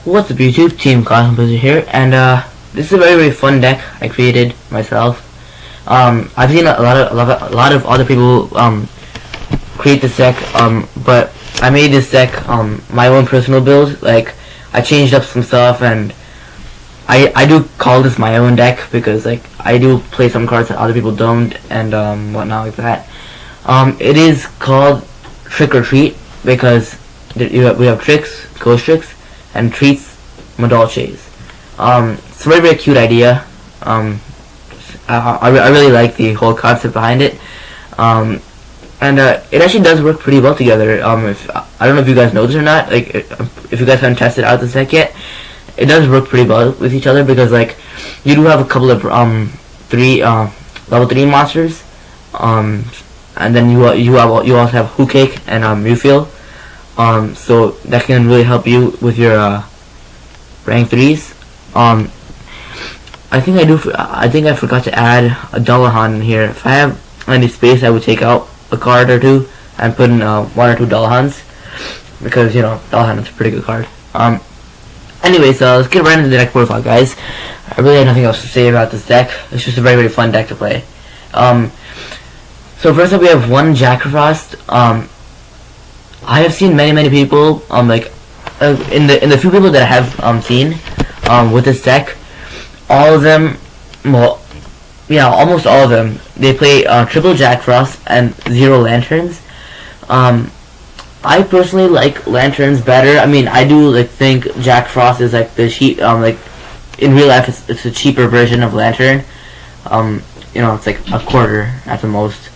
What's up YouTube, Team Cosmic Blizzard here, and this is a very fun deck I created myself. I've seen a lot of other people create this deck, but I made this deck my own personal build. Like, I changed up some stuff, and I do call this my own deck because like I do play some cards that other people don't, and whatnot like that. It is called Trick or Treat because we have tricks, ghost tricks, and treats, Madolches. It's a very cute idea. I really like the whole concept behind it, and it actually does work pretty well together. I don't know if you guys know this or not. Like, if you guys haven't tested out this deck yet, it does work pretty well with each other because like you do have a couple of level 3 monsters, and then you also have Who Cake and YuGiOh. So that can really help you with your rank 3s. I think I forgot to add a Dueling in here. If I have any space, I would take out a card or two and put in 1 or 2 Duelings because you know Dueling is a pretty good card. Anyways, let's get right into the deck profile, guys. I really have nothing else to say about this deck. It's just a very fun deck to play. So first up, we have one Jackfrost. I have seen many people like in the few people that I have seen with this deck, all of them, well, yeah, almost all of them, they play triple Jackfrost and 0 lanterns. I personally like lanterns better. I mean, I do like think Jackfrost is like the cheap, like in real life it's a cheaper version of lantern. You know, it's like a quarter at the most.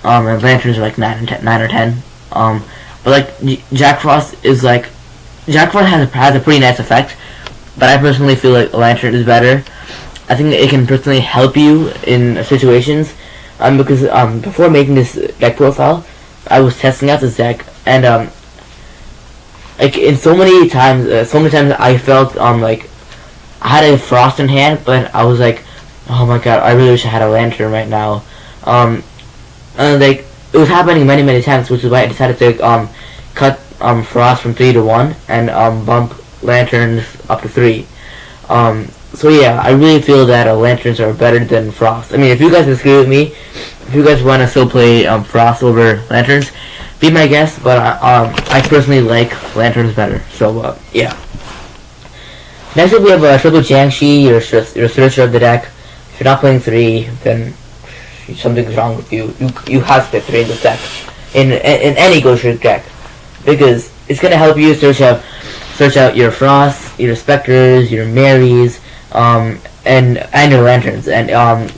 And lanterns are like 9 or 10. But like Jackfrost is like has a pretty nice effect, but I personally feel like a lantern is better. I think it can personally help you in situations. Because before making this deck profile, I was testing out this deck, and like in so many times I felt like I had a Frost in hand, but I was like, oh my god, I really wish I had a lantern right now. And like it was happening many times, which is why I decided to cut Frost from 3 to 1 and bump lanterns up to 3. So yeah, I really feel that lanterns are better than Frost. I mean, if you guys disagree with me, if you guys want to still play Frost over lanterns, be my guest. But I personally like lanterns better. So yeah. Next up, we have triple Jiangshi, your searcher of the deck. If you're not playing 3, then something's wrong with you. You have to play 3 in this deck, in any Ghost Trick deck, because it's gonna help you search out your Frost, your Spectres, your Marys, and your lanterns. And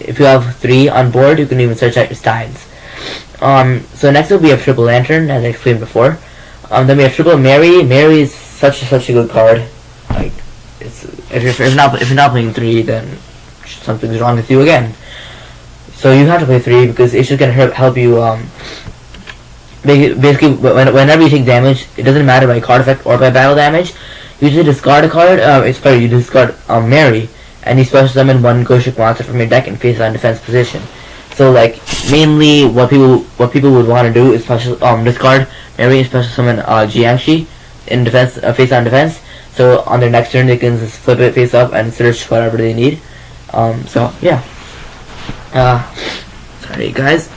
if you have 3 on board, you can even search out your Steins. So next up we have triple Lantern, as I explained before. Then we have triple Mary. Mary is such a good card. Like, if you're not playing 3, then something's wrong with you again. So you have to play 3 because it's just gonna help you. Basically, whenever you take damage, it doesn't matter by card effect or by battle damage. You just discard a card. You discard Mary, and you special summon 1 Ghost Trick monster from your deck and face on defense position. So like mainly what people would want to do is special discard Mary and special summon Jiangshi in defense, face on defense. So on their next turn they can just flip it face up and search whatever they need. So yeah. Sorry guys.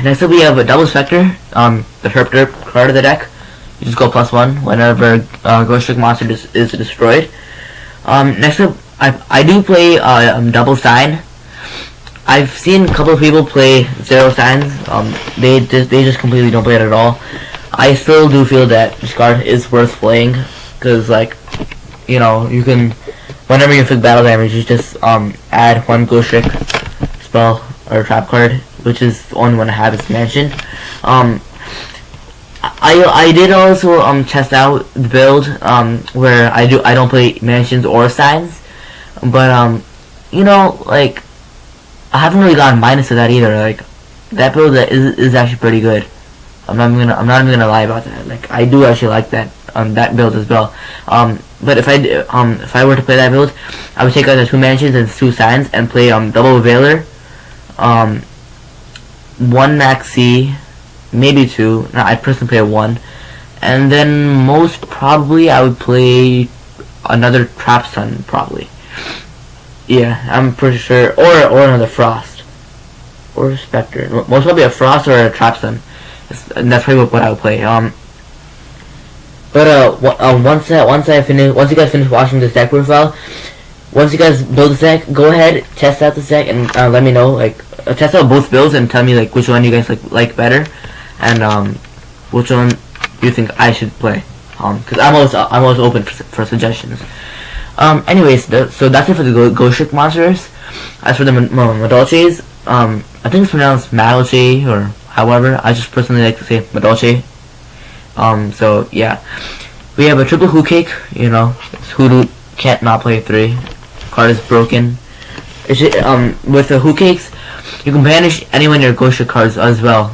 Next up we have a double Spectre, the Herp card of the deck. You just go +1 whenever Ghost Trick monster is destroyed. Next up, I do play double Stein. I've seen a couple of people play 0 Steins. They just completely don't play it at all. I still do feel that this card is worth playing because, like, you know, you can, whenever you inflict battle damage, you just add 1 Ghost Trick spell or trap card, which is the only one I have is Mansion. I did also test out the build where I don't play Mansions or Steins, but you know, like, I haven't really gotten minus to that either. Like, that build is actually pretty good. I'm not even gonna lie about that. Like, I do actually like that build as well. But if I were to play that build, I would take out the 2 Mansions and 2 Steins and play double Veiler, 1 Maxi, maybe 2. No, I personally play 1, And then most probably I would play another Trap Sun, probably. Yeah, I'm pretty sure, or another Frost, or Spectre. Most probably a Frost or a Trap Sun, and that's probably what I would play. Once you guys finish watching this deck profile, once you guys build the deck, go ahead, test out the deck, and let me know, like, test out both builds and tell me like which one you guys like better, and which one you think I should play. Because I'm always open for suggestions. Anyways, so that's it for the Ghost Trick monsters. As for the Madolches, I think it's pronounced Madolche, or however. I just personally like to say Madolche. So yeah, we have a triple Who Cake. You know, Hoodoo can't not play 3. Card is broken. With the Who Cakes, you can banish any one of your Ghost Trick cards as well.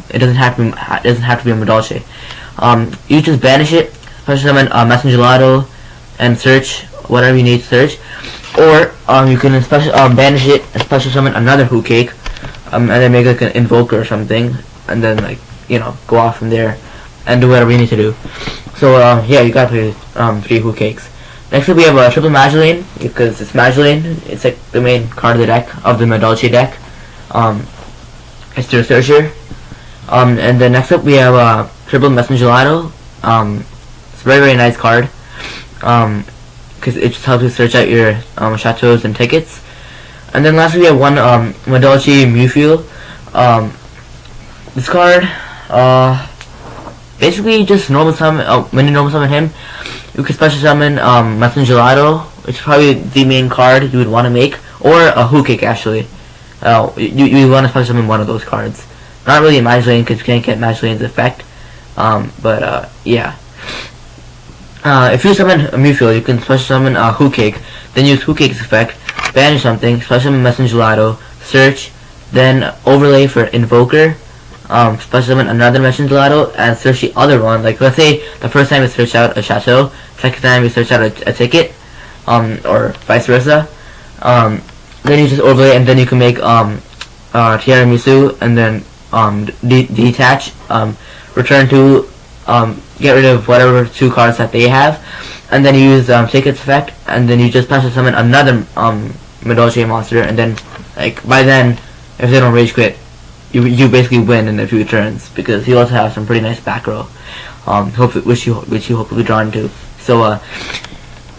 It doesn't have to be a Madolche. You just banish it, special summon Messenger Lotto, and search whatever you need to search, or you can banish it and special summon another Who Cake, and then make like an Invoker or something, and then like go off from there and do whatever you need to do. So yeah, you gotta play 3 Who Cakes. Next up we have a triple Magdalene, because it's Magdalene. It's like the main card of the deck, of the Madolche deck. It's their searcher. And then next up we have triple Messenger Lotto. It's a very nice card. Because it just helps you search out your chateaus and tickets. And then lastly we have one Madolche Mewfield. This card, basically just normal summon. When you normal summon him, you can special summon Messenger Lotto, which is probably the main card you would want to make, or a Who Cake actually. You want to special summon one of those cards. Not really a Magdalene, because you can't get Magdalene's effect. Yeah. If you summon a Mewfield, you can special summon a Who Cake, then use Who Cake's effect, banish something, special summon Messenger Lotto, search, then overlay for Invoker, special summon another Messenger Lotto, and search the other one. Like, let's say the first time you search out a chateau, second time you search out a ticket, or vice versa. Then you just overlay, and then you can make Tiramisu, and then detach, return to, get rid of whatever 2 cards that they have, and then you use tickets effect, and then you just special summon another Madolche monster, and then like by then, if they don't rage quit, you basically win in a few turns, because you also have some pretty nice back row, which you hopefully draw into. So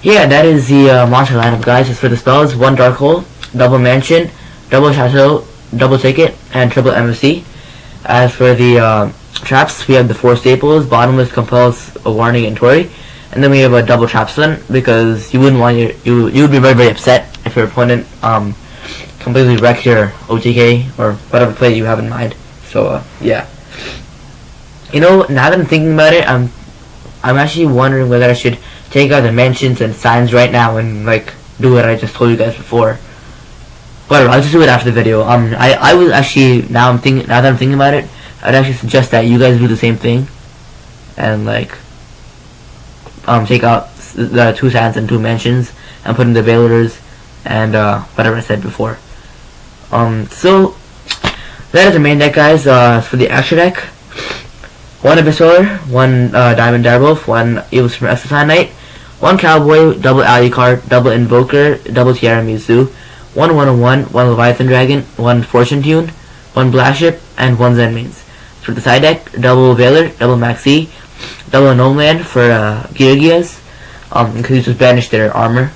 yeah, that is the monster lineup, guys. As for the spells, 1 Dark Hole, double Mansion, double Chateau, double Ticket, and triple MFC. As for the traps, we have the 4 staples: Bottomless, Compels, a Warning, and Tori. And then we have a double Trap Sun, because you wouldn't want you would be very upset if your opponent completely wrecked your OTK or whatever play you have in mind. So yeah. Now that I'm thinking about it, I'm actually wondering whether I should take out the mentions and signs right now and like do what I just told you guys before. Whatever, I'll just do it after the video. I was actually now that I'm thinking about it, I'd actually suggest that you guys do the same thing, and like take out the 2 signs and 2 mentions and put in the veilers and whatever I said before. So that is the main deck, guys. For the extra deck, 1 Abyssor, 1 Diamond Direwolf, 1 Evil Supreme Exosign Knight, 1 Cowboy, double Alucard, double Invoker, double Tiramisu, 1 101, 1 Leviathan Dragon, 1 Fortune Tune, 1 Blast Ship, and 1 Zenmains. For the side deck, double Veiler, double Maxi, double Gnome for YuGiOhs, because you just banished their armor.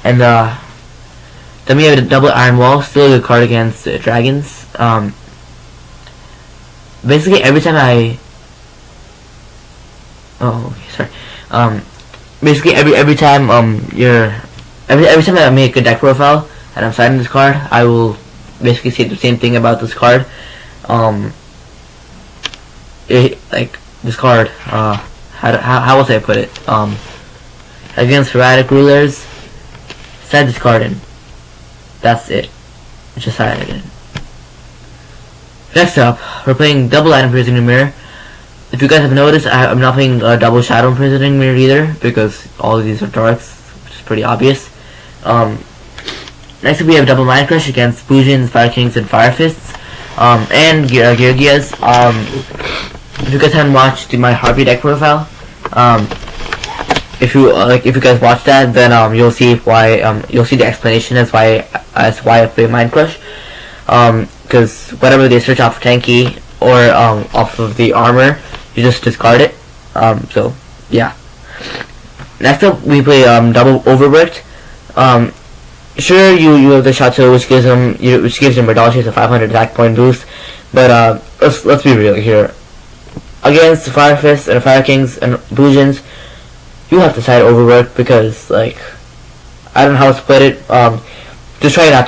And then we have the double Iron Wall, still a good card against dragons. Basically every time basically every time every time I make a deck profile and I'm signing this card, I will basically say the same thing about this card. Like this card, how else I put it? Against erratic rulers, set this card in. That's it. Just sign it in. Next up, we're playing double Item Imprisoning Mirror. If you guys have noticed, I'm not playing double Shadow Imprisoning Mirror either, because all of these are darks, which is pretty obvious. Next up we have double Mind Crush against Boujins, Fire Kings, and Fire Fists, and YuGiOhs. if you guys haven't watched my Harpy deck profile, if you guys watch that, then you'll see why you'll see the explanation as why I play Mind Crush. Because whatever they search off tanky or off of the armor, you just discard it. So yeah. Next up, we play double overworked. Sure, you have the Chateau, which gives him Redal Chase a 500 attack point boost, but let's be real here. Against Fire Fists and Fire Kings and Bujins, you have to side overwork because, like, I don't know how to split it. Just try not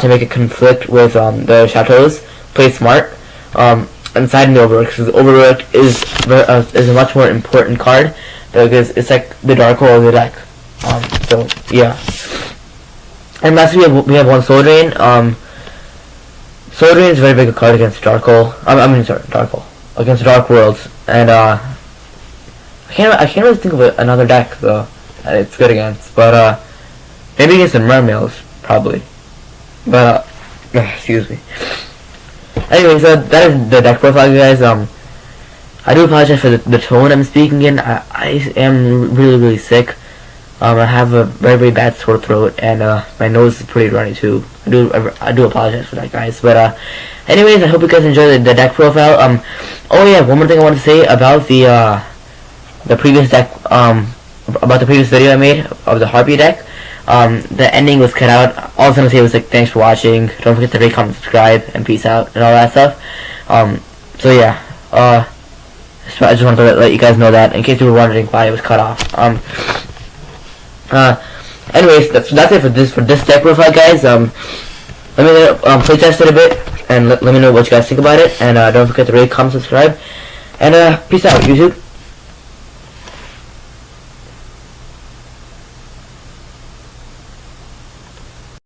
to make it conflict with the Chateaus. Play smart. And side the overwork, because overwork is a much more important card because it's like the dark hole of the deck. So yeah. And lastly, we have one Soul Drain. Soul Drain is a very big card against Dark Hole. Dark Hole against Dark Worlds, and I can't really think of another deck though that it's good against. But maybe against the Mermails probably. But excuse me. Anyway, so that is the deck profile, guys. I do apologize for the tone I'm speaking in. I am really sick. I have a very bad sore throat, and my nose is pretty runny too. I do apologize for that, guys. But anyways, I hope you guys enjoyed the deck profile. Oh yeah, one more thing I want to say about the previous deck. About the previous video I made of the Harpy deck. The ending was cut out. All I was gonna say was like, thanks for watching. Don't forget to rate, comment, subscribe, and peace out, and all that stuff. So yeah. I just wanted to let you guys know that in case you were wondering why it was cut off. Anyways, that's it for this deck profile, guys. Let me play test it a bit, and let me know what you guys think about it. And don't forget to rate, comment, subscribe, and peace out, YouTube.